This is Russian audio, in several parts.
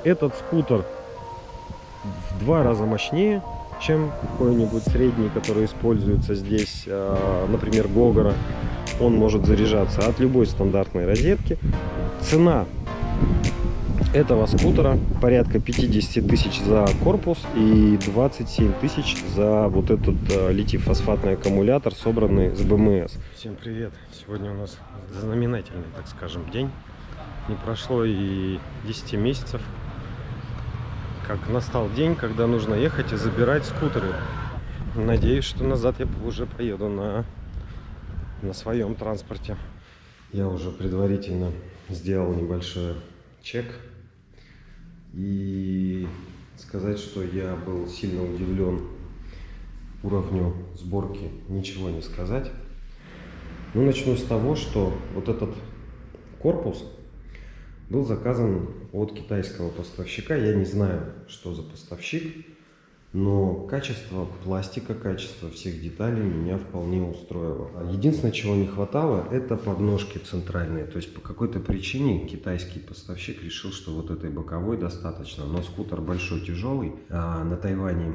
Этот скутер в 2 раза мощнее, чем какой-нибудь средний, который используется здесь, например, Гогора. Он может заряжаться от любой стандартной розетки. Цена этого скутера порядка 50 тысяч за корпус и 27 тысяч за вот этот литий-фосфатный аккумулятор, собранный с БМС. Всем привет! Сегодня у нас знаменательный, так скажем, день. Не прошло и 10 месяцев, как настал день, когда нужно ехать и забирать скутеры. Надеюсь, что назад я уже поеду на своем транспорте. Я уже предварительно сделал небольшой чек. И сказать, что я был сильно удивлен уровню сборки, ничего не сказать. Но начну с того, что вот этот корпус был заказан от китайского поставщика. Я не знаю, что за поставщик, но качество пластика, качество всех деталей меня вполне устроило. Единственное, чего не хватало, это подножки центральные. То есть по какой-то причине китайский поставщик решил, что вот этой боковой достаточно. Но скутер большой, тяжелый. На Тайване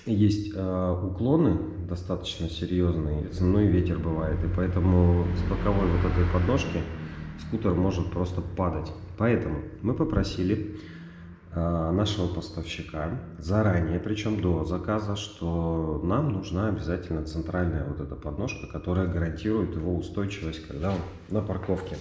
есть уклоны достаточно серьезные, цепной ветер бывает. И поэтому с боковой вот этой подножки скутер может просто падать. Поэтому мы попросили нашего поставщика заранее, причем до заказа, что нам нужна обязательно центральная вот эта подножка, которая гарантирует его устойчивость, когда он на парковке.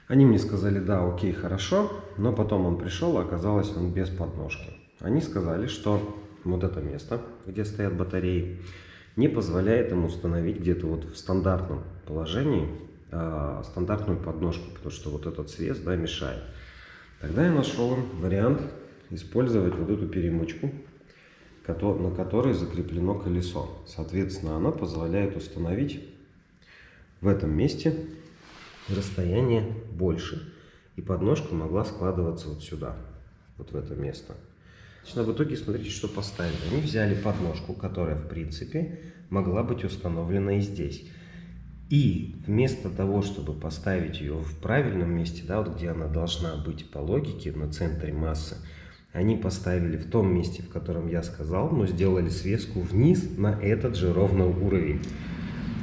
Они мне сказали: да, окей, хорошо, но потом он пришел, а оказалось, он без подножки. Они сказали, что вот это место, где стоят батареи, не позволяет им установить где-то вот в стандартном положении стандартную подножку, потому что вот этот срез, да, мешает. Тогда я нашел вариант использовать вот эту перемычку, на которой закреплено колесо. Соответственно, она позволяет установить в этом месте расстояние больше. И подножка могла складываться вот сюда, вот в это место. В итоге, смотрите, что поставили. Они взяли подножку, которая, в принципе, могла быть установлена и здесь. И вместо того, чтобы поставить ее в правильном месте, да, вот где она должна быть по логике, на центре массы, они поставили в том месте, в котором я сказал, но сделали срезку вниз на этот же ровно уровень.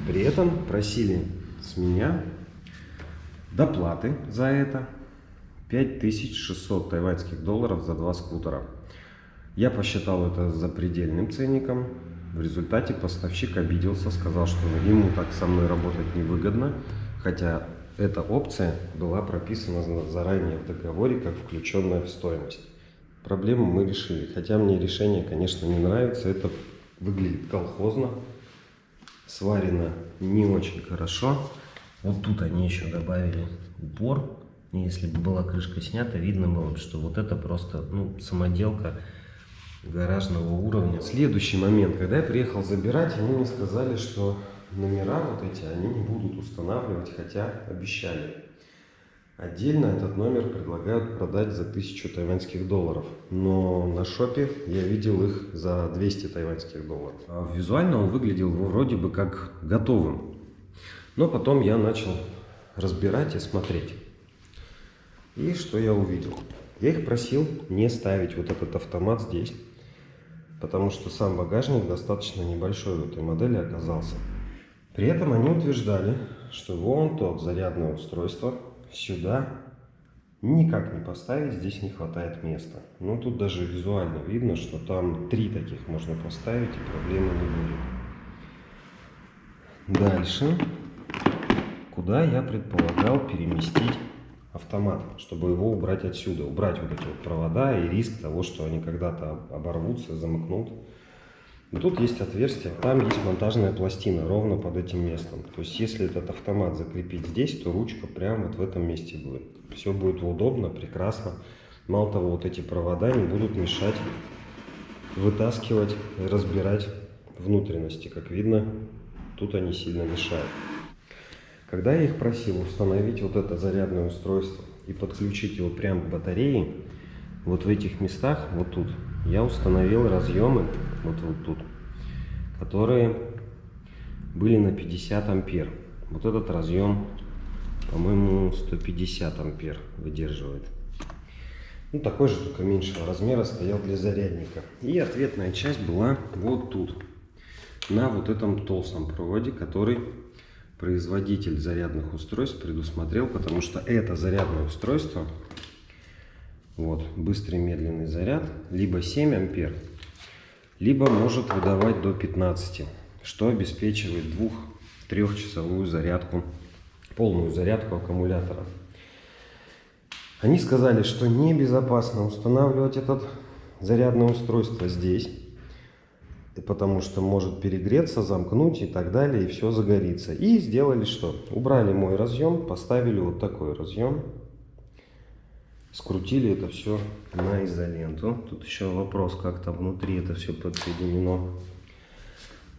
При этом просили с меня доплаты за это 5600 тайваньских долларов за 2 скутера. Я посчитал это запредельным ценником. В результате поставщик обиделся, сказал, что ему так со мной работать невыгодно, хотя эта опция была прописана заранее в договоре как включенная в стоимость. Проблему мы решили, хотя мне решение, конечно, не нравится. Это выглядит колхозно, сварено не очень хорошо. Вот тут они еще добавили упор, и если бы была крышка снята, видно было бы, что вот это просто самоделка гаражного уровня. Следующий момент, когда я приехал забирать, они мне сказали, что номера вот эти они не будут устанавливать, хотя обещали. Отдельно этот номер предлагают продать за 1000 тайваньских долларов, но на шопе я видел их за 200 тайваньских долларов. Визуально он выглядел вроде бы как готовым, но потом я начал разбирать и смотреть. И что я увидел? Я их просил не ставить вот этот автомат здесь, потому что сам багажник достаточно небольшой в этой модели оказался. При этом они утверждали, что вон тот зарядное устройство сюда никак не поставить, здесь не хватает места. Но тут даже визуально видно, что там 3 таких можно поставить, и проблемы не будет. Дальше, куда я предполагал переместить автомат, чтобы его убрать отсюда, убрать вот эти вот провода и риск того, что они когда-то оборвутся, замыкнут. Но тут есть отверстие, там есть монтажная пластина ровно под этим местом. То есть если этот автомат закрепить здесь, то ручка прямо вот в этом месте будет. Все будет удобно, прекрасно. Мало того, вот эти провода не будут мешать вытаскивать и разбирать внутренности. Как видно, тут они сильно мешают. Когда я их просил установить вот это зарядное устройство и подключить его прямо к батарее, вот в этих местах, вот тут, я установил разъемы, вот тут, которые были на 50 ампер. Вот этот разъем, по-моему, 150 ампер выдерживает. Ну, такой же, только меньшего размера, стоял для зарядника. И ответная часть была вот тут, на вот этом толстом проводе, который производитель зарядных устройств предусмотрел, потому что это зарядное устройство, вот, быстрый медленный заряд, либо 7 ампер, либо может выдавать до 15, что обеспечивает 2-3-часовую зарядку, полную зарядку аккумулятора. Они сказали, что небезопасно устанавливать это зарядное устройство здесь, потому что может перегреться, замкнуть и так далее, и все загорится. И сделали что? Убрали мой разъем, поставили вот такой разъем, скрутили это все на изоленту. Тут еще вопрос, как там внутри это все подсоединено.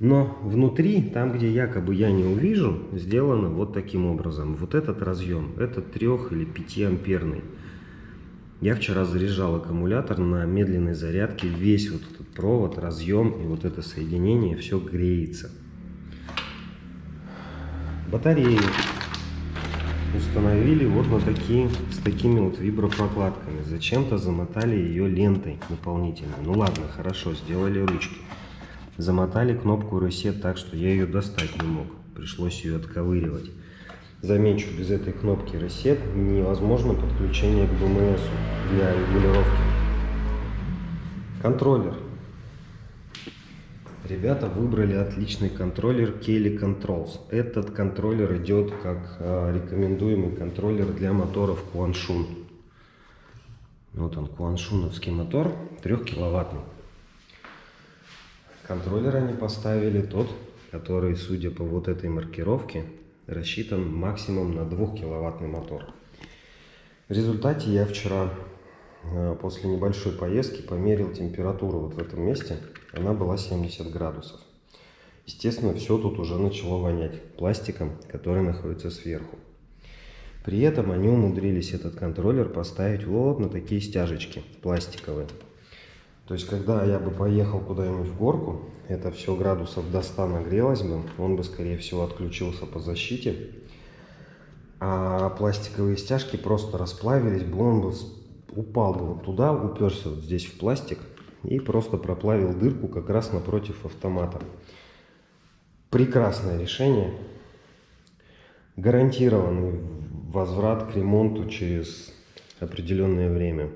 Но внутри, там где якобы я не увижу, сделано вот таким образом. Вот этот разъем, это 3- или 5-амперный. Я вчера заряжал аккумулятор на медленной зарядке. Весь вот этот провод, разъем и вот это соединение, все греется. Батареи установили вот на такие, с такими вот вибропрокладками. Зачем-то замотали ее лентой дополнительно. Ну ладно, хорошо, сделали ручки. Замотали кнопку Reset так, что я ее достать не мог. Пришлось ее отковыривать. Замечу, без этой кнопки Reset невозможно подключение к BMS для регулировки. Контроллер. Ребята выбрали отличный контроллер Kelly Controls. Этот контроллер идет как рекомендуемый контроллер для моторов Quanshun. Вот он, куаншуновский мотор, 3-киловаттный. Контроллер они поставили тот, который, судя по вот этой маркировке, рассчитан максимум на 2-киловаттный мотор. В результате я вчера после небольшой поездки померил температуру вот в этом месте. Она была 70 градусов. Естественно, все тут уже начало вонять пластиком, который находится сверху. При этом они умудрились этот контроллер поставить вот на такие стяжечки пластиковые. То есть, когда я бы поехал куда-нибудь в горку, это все градусов до 100 нагрелось бы, он бы, скорее всего, отключился по защите, а пластиковые стяжки просто расплавились бы, он бы упал бы вот туда, уперся вот здесь в пластик и просто проплавил дырку как раз напротив автомата. Прекрасное решение. Гарантированный возврат к ремонту через определенное время.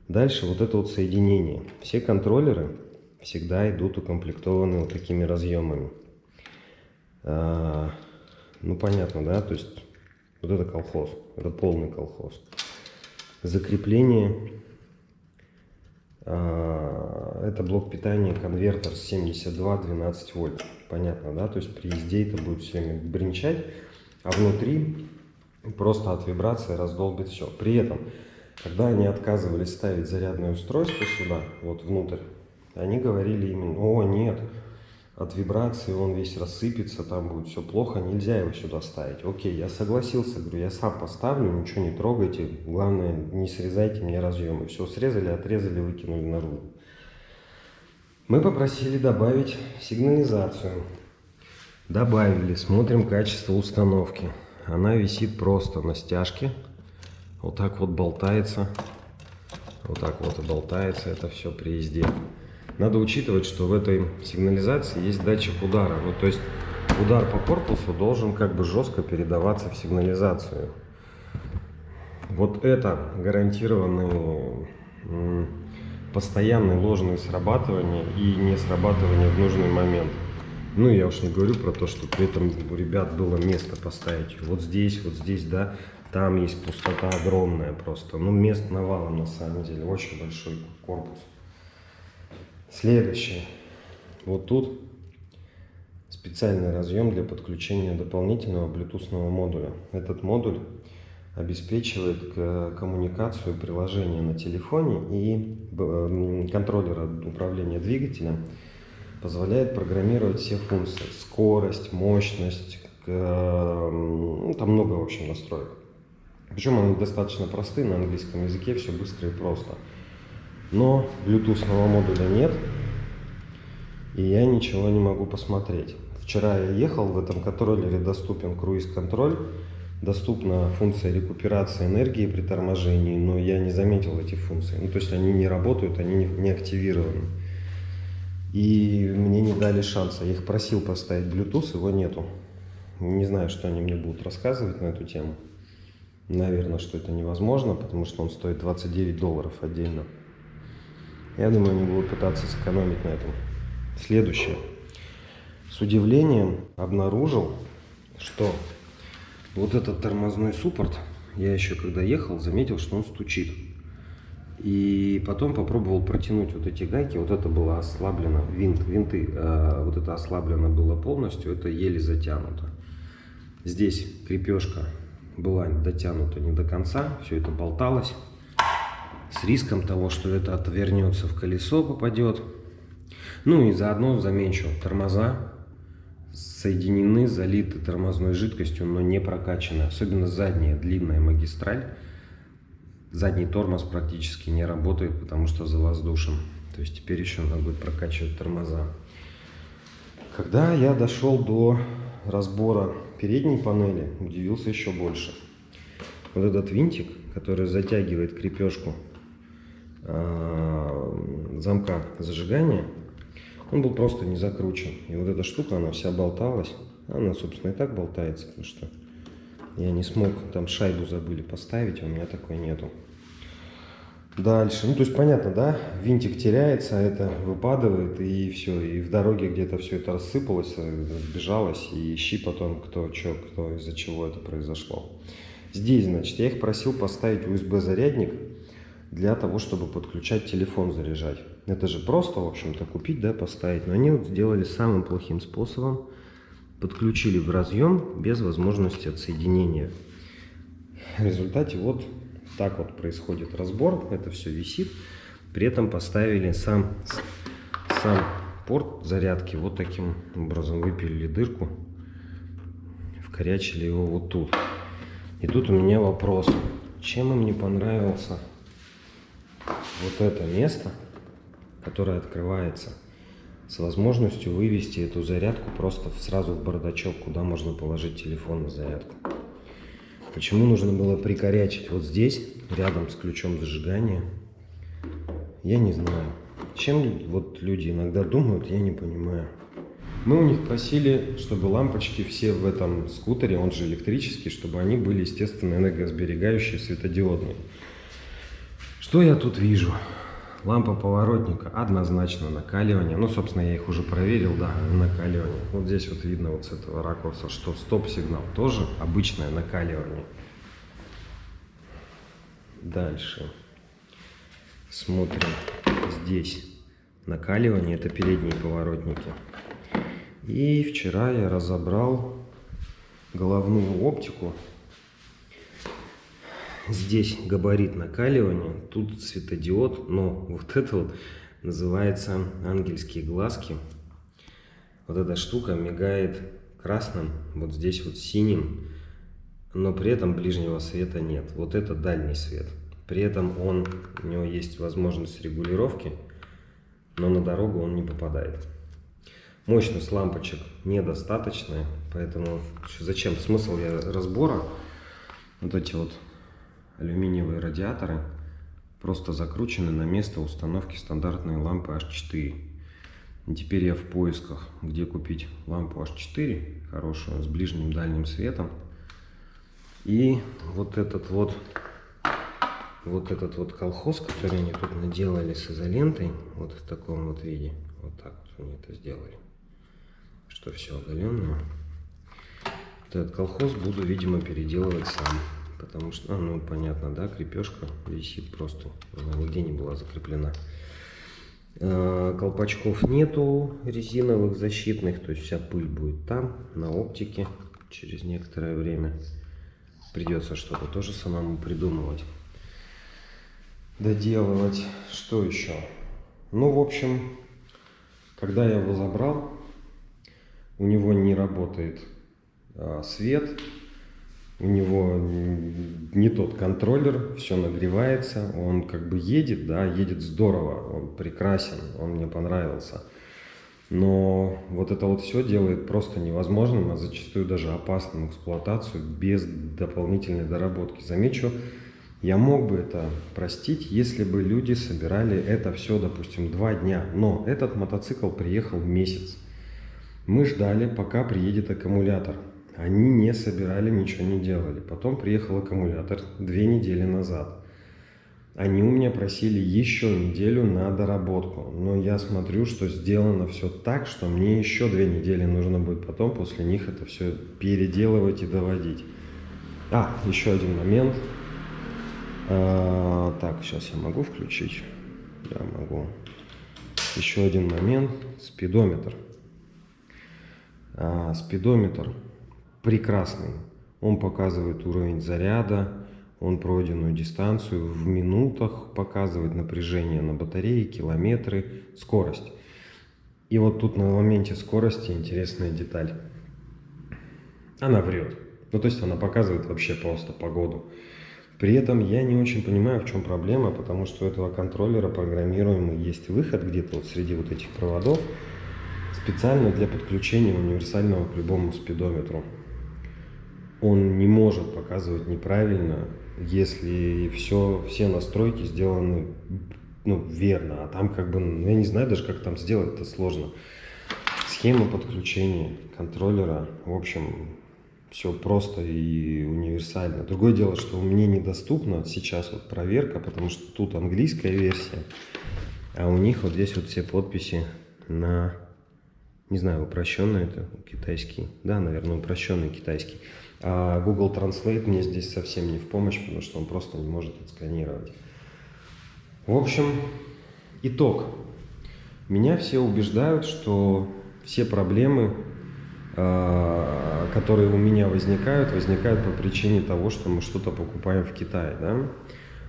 Дальше вот это вот соединение. Все контроллеры всегда идут укомплектованы вот такими разъемами. Ну понятно, да? То есть вот это колхоз, это полный колхоз. Закрепление. Это блок питания, конвертер 72-12 вольт. Понятно, да? То есть при езде это будет все время бренчать, а внутри просто от вибрации раздолбит все. При этом, когда они отказывались ставить зарядное устройство сюда, вот внутрь, они говорили именно: о нет, от вибрации он весь рассыпется, там будет все плохо, нельзя его сюда ставить. Окей, я согласился, говорю, я сам поставлю, ничего не трогайте, главное, не срезайте мне разъемы. Все срезали, отрезали, выкинули наружу. Мы попросили добавить сигнализацию. Добавили, смотрим качество установки. Она висит просто на стяжке, вот так вот болтается, вот так вот и болтается это все при езде. Надо учитывать, что в этой сигнализации есть датчик удара. Ну, то есть удар по корпусу должен как бы жестко передаваться в сигнализацию. Вот это гарантированное постоянное ложное срабатывание и не срабатывание в нужный момент. Ну, я уж не говорю про то, что при этом у ребят было место поставить. Вот здесь, да, там есть пустота огромная просто. Ну, мест навалом на самом деле, очень большой корпус. Следующее. Вот тут специальный разъем для подключения дополнительного блютусного модуля. Этот модуль обеспечивает коммуникацию приложения на телефоне и контроллера управления двигателем. Позволяет программировать все функции. Скорость, мощность, ну, там много, в общем, настроек. Причем они достаточно простые, на английском языке все быстро и просто. Но блютусного модуля нет, и я ничего не могу посмотреть. Вчера я ехал, в этом контроллере доступен круиз-контроль, доступна функция рекуперации энергии при торможении, но я не заметил эти функции. Ну, то есть они не работают, они не активированы. И мне не дали шанса. Я их просил поставить Bluetooth, его нету. Не знаю, что они мне будут рассказывать на эту тему. Наверное, что это невозможно, потому что он стоит $29 отдельно. Я думаю, они будут пытаться сэкономить на этом. Следующее. С удивлением обнаружил, что вот этот тормозной суппорт, я еще когда ехал, заметил, что он стучит. И потом попробовал протянуть вот эти гайки, вот это было ослаблено, винты, вот это ослаблено было полностью, это еле затянуто. Здесь крепежка была дотянута не до конца, все это болталось, с риском того, что это отвернется в колесо, попадет. Ну и заодно замечу, тормоза соединены, залиты тормозной жидкостью, но не прокачаны, особенно задняя длинная магистраль. Задний тормоз практически не работает, потому что завоздушен. То есть теперь еще надо будет прокачивать тормоза. Когда я дошел до разбора передней панели, удивился еще больше. Вот этот винтик, который затягивает крепежку замка зажигания, он был просто не закручен. И вот эта штука, она вся болталась. Она, собственно, и так болтается, потому что я не смог, там шайбу забыли поставить, а у меня такой нету. Дальше, ну то есть понятно, да, винтик теряется, это выпадает и все, и в дороге где-то все это рассыпалось, сбежалось, и ищи потом, кто из-за чего это произошло. Здесь, значит, я их просил поставить USB-зарядник для того, чтобы подключать телефон, заряжать. Это же просто, в общем-то, купить, да, поставить, но они вот сделали самым плохим способом. Подключили в разъем без возможности отсоединения. В результате вот так вот происходит разбор. Это все висит. При этом поставили сам порт зарядки вот таким образом. Выпилили дырку. Вкорячили его вот тут. И тут у меня вопрос. Чем им не понравился вот это место, которое открывается, с возможностью вывести эту зарядку просто сразу в бардачок, куда можно положить телефон на зарядку. Почему нужно было прикорячить вот здесь, рядом с ключом зажигания, я не знаю. Чем вот люди иногда думают, я не понимаю. Мы у них просили, чтобы лампочки все в этом скутере, он же электрический, чтобы они были, естественно, энергосберегающие, светодиодные. Что я тут вижу? Лампа поворотника однозначно накаливание. Ну, собственно, я их уже проверил, да, накаливание. Вот здесь вот видно вот с этого ракурса, что стоп-сигнал тоже обычное накаливание. Дальше. Смотрим. Здесь накаливание, это передние поворотники. И вчера я разобрал головную оптику. Здесь габарит накаливания, тут светодиод, но вот это вот называется ангельские глазки. Вот эта штука мигает красным, вот здесь вот синим, но при этом ближнего света нет. Вот это дальний свет. При этом у него есть возможность регулировки, но на дорогу он не попадает. Мощность лампочек недостаточная, поэтому зачем смысл разбора? Вот эти вот алюминиевые радиаторы просто закручены на место установки стандартной лампы H4. И теперь я в поисках, где купить лампу H4 хорошую, с ближним дальним светом. И вот этот вот колхоз, который они тут наделали с изолентой, вот в таком вот виде, вот так вот они это сделали, что все оголенное. Вот этот колхоз буду, видимо, переделывать сам. Потому что, ну понятно, да, крепежка висит просто, она нигде не была закреплена. Колпачков нету резиновых защитных, то есть вся пыль будет там, на оптике. Через некоторое время придется что-то тоже самому придумывать, доделывать. Что еще? Ну, в общем, когда я его забрал, у него не работает свет. У него не тот контроллер, все нагревается, он как бы едет, да, едет здорово, он прекрасен, он мне понравился. Но вот это вот все делает просто невозможным, а зачастую даже опасным эксплуатацию без дополнительной доработки. Замечу, я мог бы это простить, если бы люди собирали это все, допустим, 2 дня. Но этот мотоцикл приехал месяц. Мы ждали, пока приедет аккумулятор. Они не собирали, ничего не делали. Потом приехал аккумулятор 2 недели назад. Они у меня просили еще неделю на доработку. Но я смотрю, что сделано все так, что мне еще 2 недели нужно будет потом после них это все переделывать и доводить. Еще один момент. Так, сейчас я могу включить? Да, могу. Еще один момент. Спидометр. Спидометр прекрасный. Он показывает уровень заряда, он пройденную дистанцию в минутах, показывает напряжение на батарее, километры, скорость. И вот тут на моменте скорости интересная деталь. Она врет. Ну, то есть она показывает вообще просто погоду. При этом я не очень понимаю, в чем проблема, потому что у этого контроллера программируемый есть выход где-то вот среди вот этих проводов, специально для подключения универсального к любому спидометру. Он не может показывать неправильно, если все настройки сделаны верно. А там как бы, я не знаю даже, как там сделать, это сложно. Схема подключения контроллера, в общем, все просто и универсально. Другое дело, что мне недоступна сейчас вот проверка, потому что тут английская версия, а у них вот здесь вот все подписи на, не знаю, упрощенный это китайский. Да, наверное, упрощенный китайский. А Google Translate мне здесь совсем не в помощь, потому что он просто не может отсканировать. В общем, итог. Меня все убеждают, что все проблемы, которые у меня возникают по причине того, что мы что-то покупаем в Китае. Да?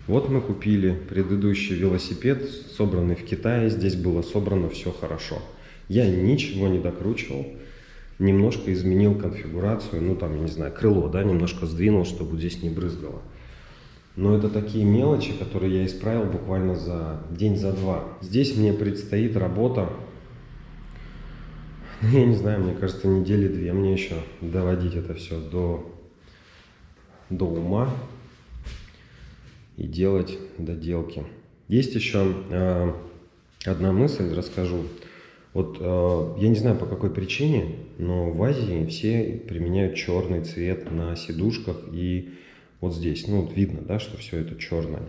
Вот мы купили предыдущий велосипед, собранный в Китае, здесь было собрано все хорошо. Я ничего не докручивал, немножко изменил конфигурацию, я не знаю, крыло, да, немножко сдвинул, чтобы здесь не брызгало. Но это такие мелочи, которые я исправил буквально за день, за два. Здесь мне предстоит работа, я не знаю, мне кажется, недели 2 мне еще доводить это все до ума и делать доделки. Есть еще одна мысль, расскажу. Вот я не знаю по какой причине, но в Азии все применяют черный цвет на сидушках и вот здесь. Вот видно, да, что все это черное.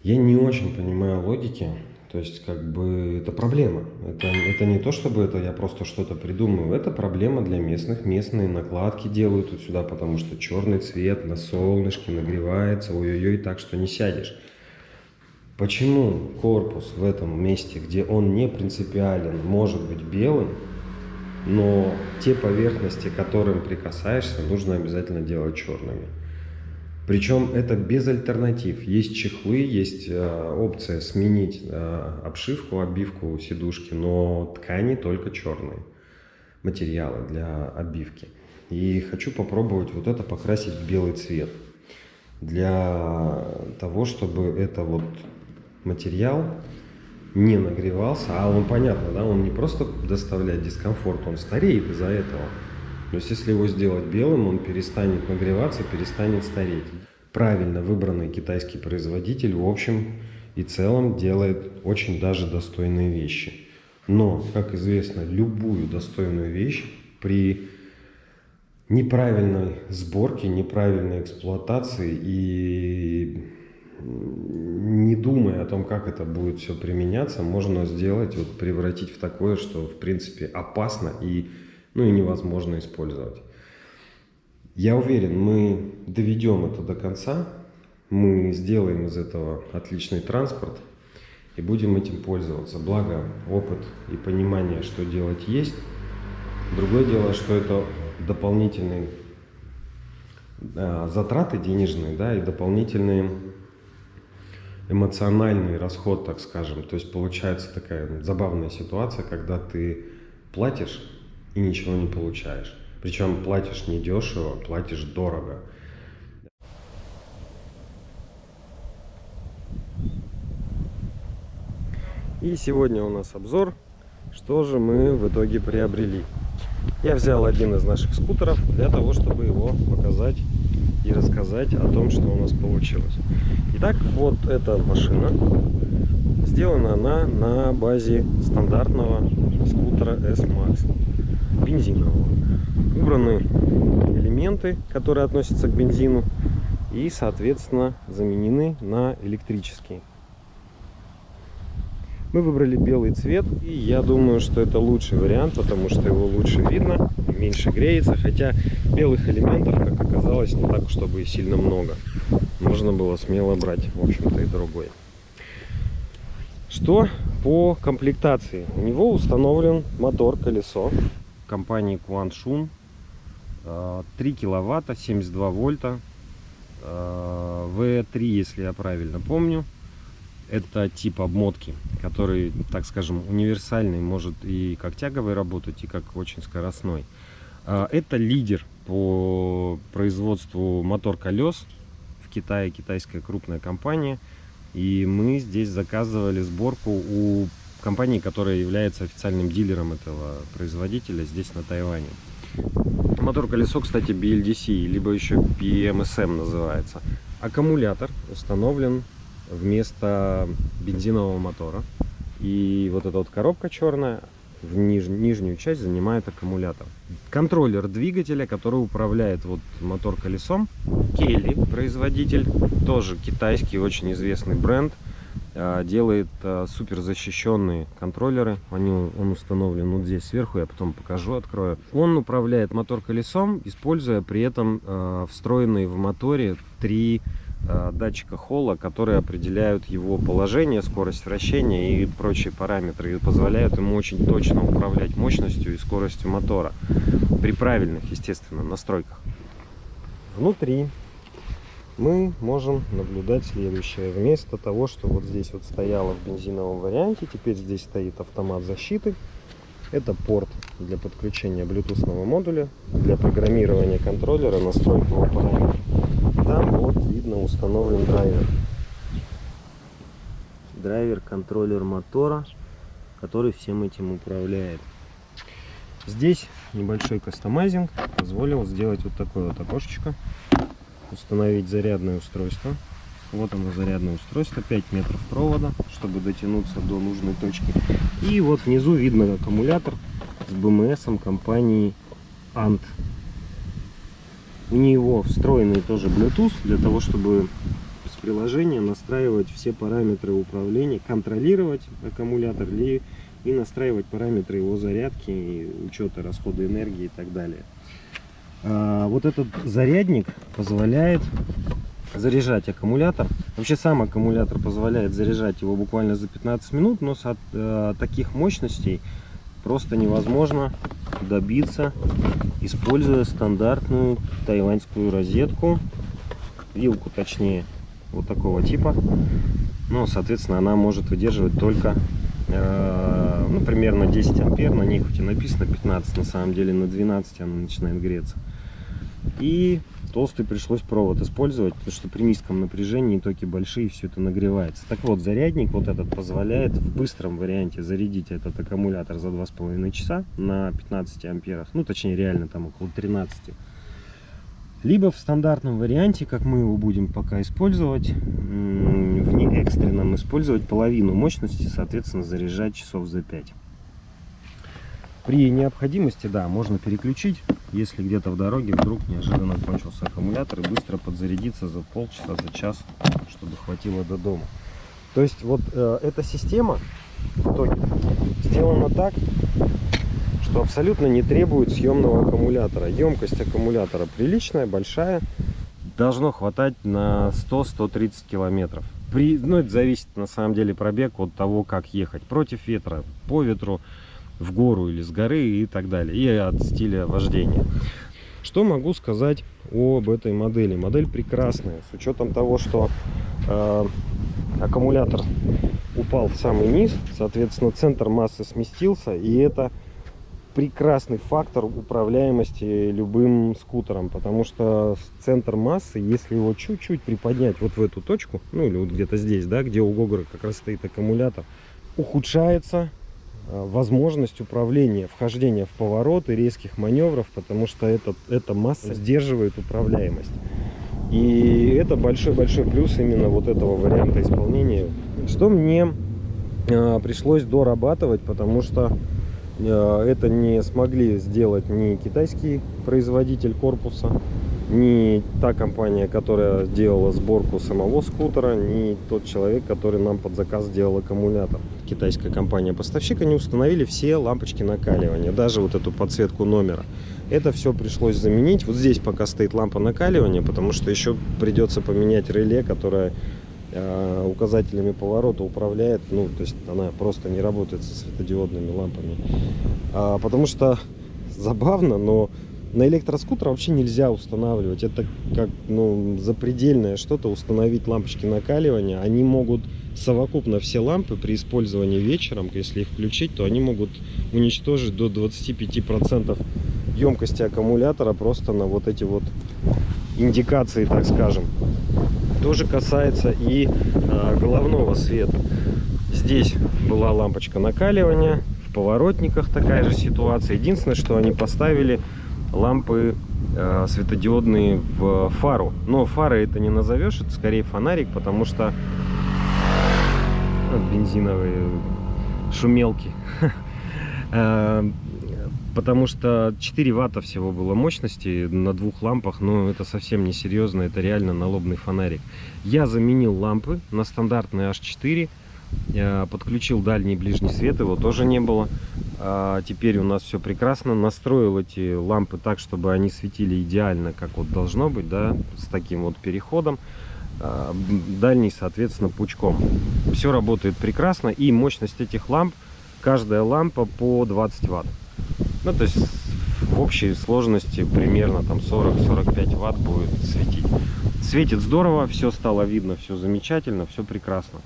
Я не очень понимаю логики, то есть как бы это проблема. Это не то, чтобы это я просто что-то придумываю, это проблема для местных. Местные накладки делают вот сюда, потому что черный цвет на солнышке нагревается, ой-ой-ой, так что не сядешь. Почему корпус в этом месте, где он не принципиален, может быть белым, но те поверхности, к которым прикасаешься, нужно обязательно делать черными? Причем это без альтернатив. Есть чехлы, есть опция сменить обшивку, обивку сидушки, но ткани только черные, материалы для обивки. И хочу попробовать вот это покрасить в белый цвет. Для того, чтобы это вот материал не нагревался, а он, понятно, да, он не просто доставляет дискомфорт, он стареет из-за этого. То есть, если его сделать белым, он перестанет нагреваться, перестанет стареть. Правильно выбранный китайский производитель, в общем и целом, делает очень даже достойные вещи. Но, как известно, любую достойную вещь при неправильной сборке, неправильной эксплуатации и не думая о том, как это будет все применяться, можно сделать, вот превратить в такое, что в принципе опасно и невозможно использовать. Я уверен, мы доведем это до конца, мы сделаем из этого отличный транспорт и будем этим пользоваться. Благо, опыт и понимание, что делать, есть. Другое дело, что это дополнительные затраты денежные, да, и дополнительные эмоциональный расход, так скажем. То есть получается такая забавная ситуация, когда ты платишь и ничего не получаешь. Причем платишь не дешево, платишь дорого. И сегодня у нас обзор что же мы в итоге приобрели? Я взял один из наших скутеров для того, чтобы его показать и рассказать о том, что у нас получилось. Итак, вот эта машина. Сделана она на базе стандартного скутера S-Max, бензинового. Убраны элементы, которые относятся к бензину, и, соответственно, заменены на электрические. Мы выбрали белый цвет, и я думаю, что это лучший вариант, потому что его лучше видно, меньше греется, хотя белых элементов, как оказалось, не так, чтобы и сильно много. Можно было смело брать, в общем-то, и другой. Что по комплектации? У него установлен мотор-колесо компании Quanshun, 3 киловатта, 72 вольта, V3, если я правильно помню. Это тип обмотки, который, так скажем, универсальный, может и как тяговый работать, и как очень скоростной. Это лидер по производству мотор-колес в Китае, китайская крупная компания. И мы здесь заказывали сборку у компании, которая является официальным дилером этого производителя здесь, на Тайване. Мотор-колесо, кстати, BLDC, либо еще PMSM называется. Аккумулятор установлен вместо бензинового мотора. И вот эта вот коробка черная в нижнюю часть занимает аккумулятор. Контроллер двигателя, который управляет вот мотор-колесом. Келли, производитель, тоже китайский, очень известный бренд, делает супер защищенные контроллеры. Он установлен вот здесь сверху, я потом покажу, открою. Он управляет мотор-колесом, используя при этом встроенные в моторе 3 датчика Холла, которые определяют его положение, скорость вращения и прочие параметры, и позволяют ему очень точно управлять мощностью и скоростью мотора при правильных, естественно, настройках. Внутри мы можем наблюдать следующее. Вместо того, что вот здесь вот стояло в бензиновом варианте, теперь здесь стоит автомат защиты. Это порт для подключения блютусного модуля, для программирования контроллера, настройки его параметров. Там вот видно установлен драйвер. Драйвер-контроллер мотора, который всем этим управляет. Здесь небольшой кастомайзинг позволил сделать вот такое вот окошечко. Установить зарядное устройство. Вот оно, зарядное устройство, 5 метров провода, чтобы дотянуться до нужной точки. И вот внизу видно аккумулятор с БМСом компании Ant. У него встроенный тоже Bluetooth, для того, чтобы с приложения настраивать все параметры управления, контролировать аккумулятор и настраивать параметры его зарядки, учета расхода энергии и так далее. Вот этот зарядник позволяет заряжать аккумулятор. Вообще сам аккумулятор позволяет заряжать его буквально за 15 минут, но с таких мощностей просто невозможно добиться, используя стандартную тайваньскую розетку, вилку точнее, вот такого типа. Но, соответственно, она может выдерживать только примерно 10 ампер. На ней хоть и написано 15, на самом деле на 12 она начинает греться. И толстый пришлось провод использовать, потому что при низком напряжении токи большие, все это нагревается. Так вот, зарядник вот этот позволяет в быстром варианте зарядить этот аккумулятор за 2,5 часа на 15 амперах, ну точнее реально там около 13. Либо в стандартном варианте, как мы его будем пока использовать, в неэкстренном использовать половину мощности, соответственно заряжать часов за 5. При необходимости, да, можно переключить, если где-то в дороге вдруг неожиданно кончился аккумулятор, и быстро подзарядиться за полчаса, за час, чтобы хватило до дома. То есть вот эта система в итоге сделана так, что абсолютно не требует съемного аккумулятора. Емкость аккумулятора приличная, большая, должно хватать на 100-130 километров. Это зависит на самом деле пробег от того, как ехать: против ветра, по ветру, в гору или с горы и так далее, и от стиля вождения. Что могу сказать об этой модели? Модель прекрасная, с учетом того, что аккумулятор упал в самый низ, соответственно центр массы сместился, и это прекрасный фактор управляемости любым скутером, потому что центр массы, если его чуть-чуть приподнять вот в эту точку, ну или вот где-то здесь, да, где у Гогора как раз стоит аккумулятор, ухудшается возможность управления, вхождения в повороты, резких маневров, потому что эта масса сдерживает управляемость. И это большой-большой плюс именно вот этого варианта исполнения, что мне пришлось дорабатывать, потому что это не смогли сделать ни китайский производитель корпуса, ни та компания, которая делала сборку самого скутера, ни тот человек, который нам под заказ сделал аккумулятор. Китайская компания-поставщик, они установили все лампочки накаливания, даже вот эту подсветку номера. Это все пришлось заменить. Вот здесь пока стоит лампа накаливания, потому что еще придется поменять реле, которое указателями поворота управляет. Ну, то есть она просто не работает со светодиодными лампами. Потому что забавно, но на электроскутер вообще нельзя устанавливать. Это как, ну, запредельное что-то установить лампочки накаливания. Они могут совокупно все лампы при использовании вечером, если их включить, то они могут уничтожить до 25% емкости аккумулятора просто на вот эти вот индикации, так скажем. Тоже касается и головного света. Здесь была лампочка накаливания, в поворотниках такая же ситуация. Единственное, что они поставили лампы светодиодные в фару. Но фары это не назовешь, это скорее фонарик, потому что бензиновые шумелки. Потому что 4 ватта всего было мощности на 2 лампах, но это совсем не серьезно, это реально налобный фонарик. Я заменил лампы на стандартные H4, подключил дальний и ближний свет, его тоже не было. Теперь у нас все прекрасно. Настроил эти лампы так, чтобы они светили идеально, как вот должно быть, да, с таким вот переходом. Дальний, соответственно, пучком. Все работает прекрасно, и мощность этих ламп, каждая лампа по 20 ватт. Ну, то есть в общей сложности примерно там 40-45 ватт будет светить. Светит здорово, все стало видно, все замечательно, все прекрасно.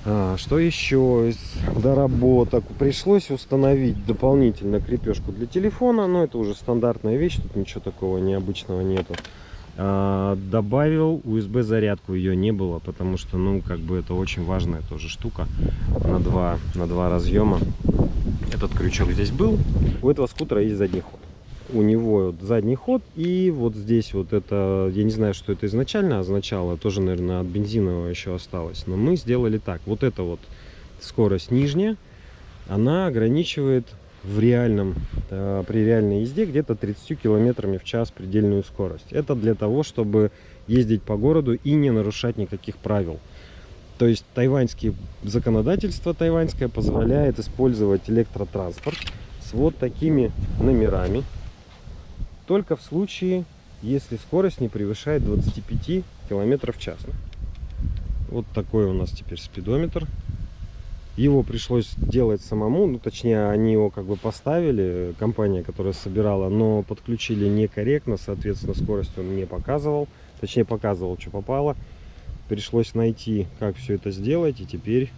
Что еще из доработок? Пришлось установить дополнительно крепежку для телефона, но это уже стандартная вещь, тут ничего такого необычного нету. Добавил USB зарядку, ее не было, потому что, ну, как бы это очень важная тоже штука на два разъема. Этот крючок здесь был. У этого скутера есть задний ход. У него вот задний ход, и вот здесь вот это, я не знаю, что это изначально означало, тоже, наверное, от бензинового еще осталось, но мы сделали так. Вот эта вот скорость нижняя, она ограничивает в реальном, при реальной езде где-то 30 км в час предельную скорость. Это для того, чтобы ездить по городу и не нарушать никаких правил. То есть тайваньское законодательство тайваньское позволяет использовать электротранспорт с вот такими номерами, только в случае, если скорость не превышает 25 км в час. Вот такой у нас теперь спидометр. Его пришлось делать самому, ну, точнее, они его как бы поставили, компания, которая собирала, но подключили некорректно, соответственно, скорость он не показывал, точнее, показывал, что попало. Пришлось найти, как все это сделать, и теперь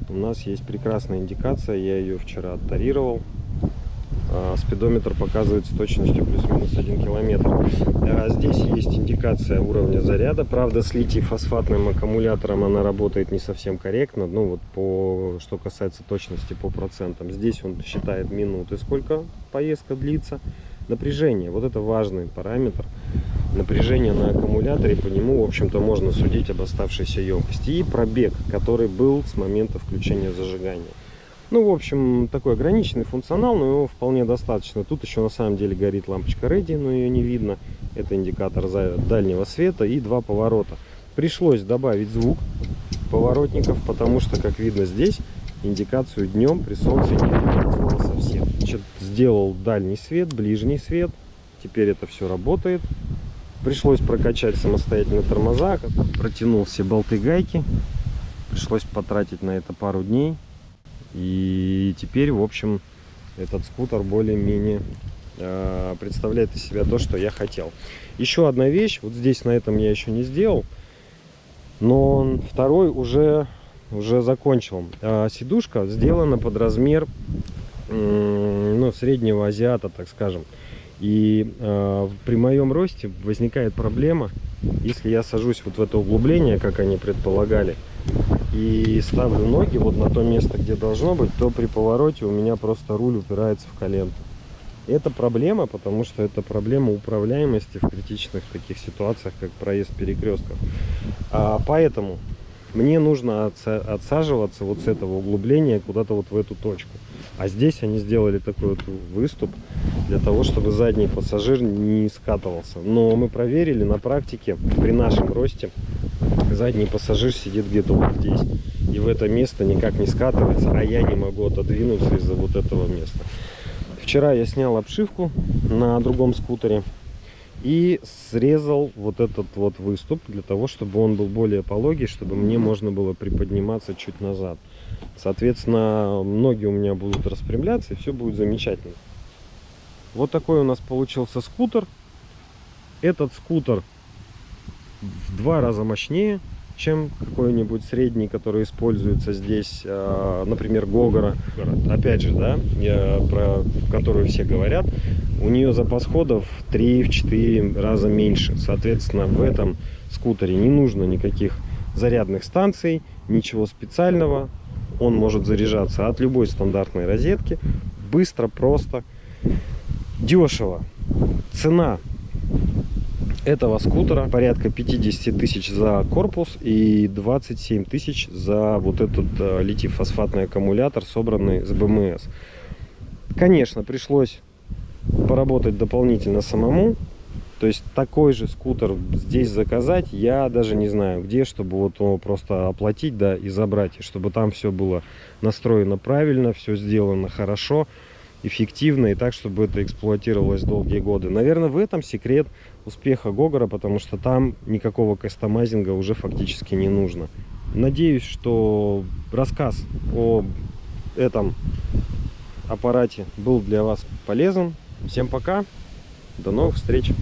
у нас есть прекрасная индикация, я ее вчера оттарировал. Спидометр показывает с точностью плюс-минус 1 километр. Здесь есть индикация уровня заряда. Правда, с литий-фосфатным аккумулятором она работает не совсем корректно. Ну вот что касается точности по процентам. Здесь он считает минуты, сколько поездка длится. Напряжение, вот это важный параметр. Напряжение на аккумуляторе, по нему, в общем-то, можно судить об оставшейся емкости. И пробег, который был с момента включения зажигания. Ну, в общем, такой ограниченный функционал, но его вполне достаточно. Тут еще на самом деле горит лампочка Ready, но ее не видно. Это индикатор дальнего света и 2 поворота. Пришлось добавить звук поворотников, потому что, как видно здесь, индикацию днем при солнце не работало совсем. Значит, сделал дальний свет, ближний свет. Теперь это все работает. Пришлось прокачать самостоятельно тормоза, протянул все болты, гайки. Пришлось потратить на это пару дней. И теперь, в общем, этот скутер более-менее представляет из себя то, что я хотел. Еще одна вещь, вот здесь на этом я еще не сделал, но второй уже закончил. Сидушка сделана под размер, ну, среднего азиата, так скажем. И при моем росте возникает проблема, если я сажусь вот в это углубление, как они предполагали, и ставлю ноги вот на то место, где должно быть, то при повороте у меня просто руль упирается в коленку. Это проблема, потому что это проблема управляемости в критичных таких ситуациях, как проезд перекрестков. Поэтому мне нужно отсаживаться вот с этого углубления куда-то вот в эту точку. А здесь они сделали такой вот выступ для того, чтобы задний пассажир не скатывался. Но мы проверили на практике, при нашем росте задний пассажир сидит где-то вот здесь. И в это место никак не скатывается, а я не могу отодвинуться из-за вот этого места. Вчера я снял обшивку на другом скутере и срезал вот этот вот выступ для того, чтобы он был более пологий, чтобы мне можно было приподниматься чуть назад. Соответственно, ноги у меня будут распрямляться, и все будет замечательно. Вот такой у нас получился скутер. Этот скутер в 2 раза мощнее, чем какой-нибудь средний, который используется здесь, например, Гогора. Опять же, да, про которую все говорят, у нее запас хода в 3-4 раза меньше. Соответственно, в этом скутере не нужно никаких зарядных станций, ничего специального. Он может заряжаться от любой стандартной розетки. Быстро, просто, дешево. Цена этого скутера порядка 50 тысяч за корпус и 27 тысяч за вот этот литий-фосфатный аккумулятор, собранный с БМС. Конечно, пришлось поработать дополнительно самому. То есть такой же скутер здесь заказать я даже не знаю где, чтобы вот его просто оплатить, да, и забрать, и чтобы там все было настроено правильно, все сделано хорошо, эффективно, и так, чтобы это эксплуатировалось долгие годы. Наверное, в этом секрет успеха Гогора, потому что там никакого кастомайзинга уже фактически не нужно. Надеюсь, что рассказ о этом аппарате был для вас полезен. Всем пока, до новых встреч!